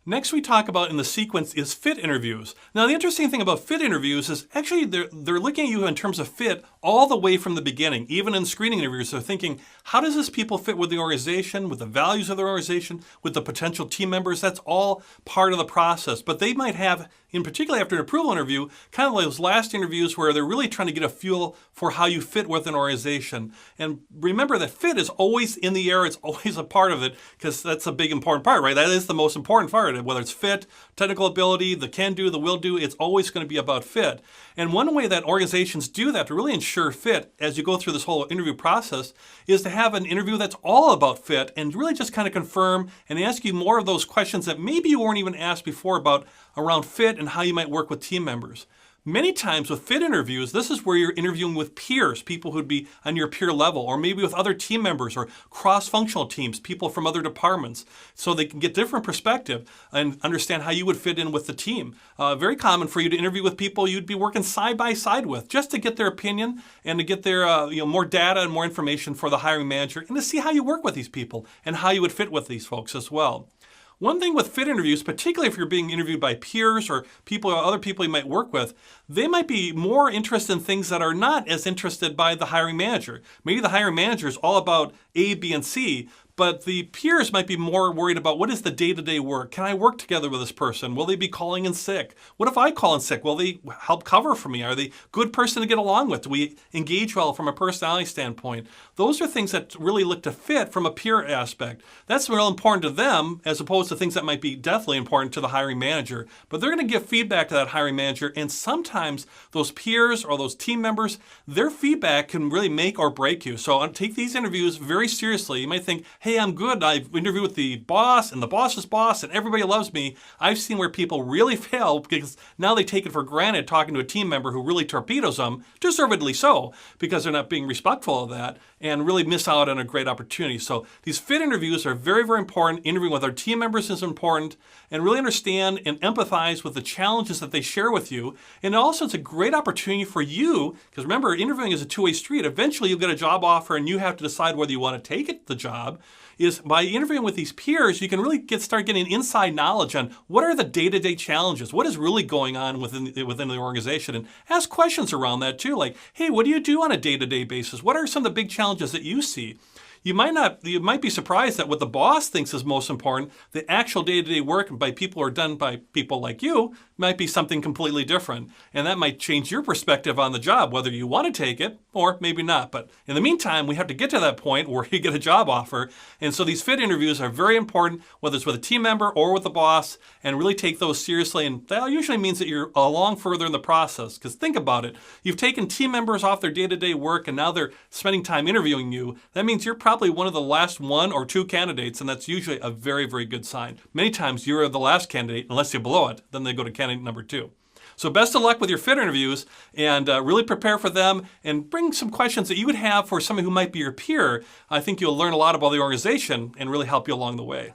Next we talk about in the sequence is fit interviews. Now the interesting thing about fit interviews is actually they're looking at you in terms of fit all the way from the beginning. Even in screening interviews, they're thinking, how does this people fit with the organization, with the values of the organization, with the potential team members? That's all part of the process. But they might have, in particular after an approval interview, kind of like those last interviews where they're really trying to get a feel for how you fit with an organization. And remember that fit is always in the air, it's always a part of it, because that's a big important part, right? That is the most important part. Whether it's fit, technical ability, the can do, the will do, it's always going to be about fit. And one way that organizations do that to really ensure fit as you go through this whole interview process is to have an interview that's all about fit and really just kind of confirm and ask you more of those questions that maybe you weren't even asked before about around fit and how you might work with team members. Many times with fit interviews, this is where you're interviewing with peers, people who'd be on your peer level, or maybe with other team members or cross-functional teams, people from other departments, so they can get different perspective and understand how you would fit in with the team. Very common for you to interview with people you'd be working side by side with, just to get their opinion and to get their more data and more information for the hiring manager, and to see how you work with these people and how you would fit with these folks as well. One thing with fit interviews, particularly if you're being interviewed by peers or people or other people you might work with, they might be more interested in things that are not as interested by the hiring manager. Maybe the hiring manager is all about A, B, and C, but the peers might be more worried about what is the day-to-day work? Can I work together with this person? Will they be calling in sick? What if I call in sick? Will they help cover for me? Are they a good person to get along with? Do we engage well from a personality standpoint? Those are things that really look to fit from a peer aspect. That's real important to them as opposed to things that might be definitely important to the hiring manager. But they're going to give feedback to that hiring manager, and sometimes those peers or those team members, their feedback can really make or break you. So take these interviews very seriously. You might think, hey, I'm good. I've interviewed with the boss and the boss's boss and everybody loves me. I've seen where people really fail because now they take it for granted talking to a team member who really torpedoes them, deservedly so, because they're not being respectful of that, and really miss out on a great opportunity. So these fit interviews are very, very important. Interviewing with our team members is important, and really understand and empathize with the challenges that they share with you. And also it's a great opportunity for you, because remember, interviewing is a two-way street. Eventually you'll get a job offer and you have to decide whether you want to take the job. Is by interviewing with these peers, you can really start getting inside knowledge on what are the day-to-day challenges, what is really going on within the organization, and ask questions around that too, like, hey, what do you do on a day-to-day basis? What are some of the big challenges that you see? You might be surprised that what the boss thinks is most important, the actual day-to-day work by people or done by people like you, might be something completely different. And that might change your perspective on the job, whether you want to take it or maybe not. But in the meantime, we have to get to that point where you get a job offer. And so these fit interviews are very important, whether it's with a team member or with the boss, and really take those seriously. And that usually means that you're along further in the process. Because think about it, you've taken team members off their day-to-day work and now they're spending time interviewing you. That means you're probably one of the last one or two candidates, and that's usually a very, very good sign. Many times you're the last candidate, unless you blow it, then they go to candidate number 2. So best of luck with your fit interviews, and really prepare for them and bring some questions that you would have for somebody who might be your peer. I think you'll learn a lot about the organization and really help you along the way.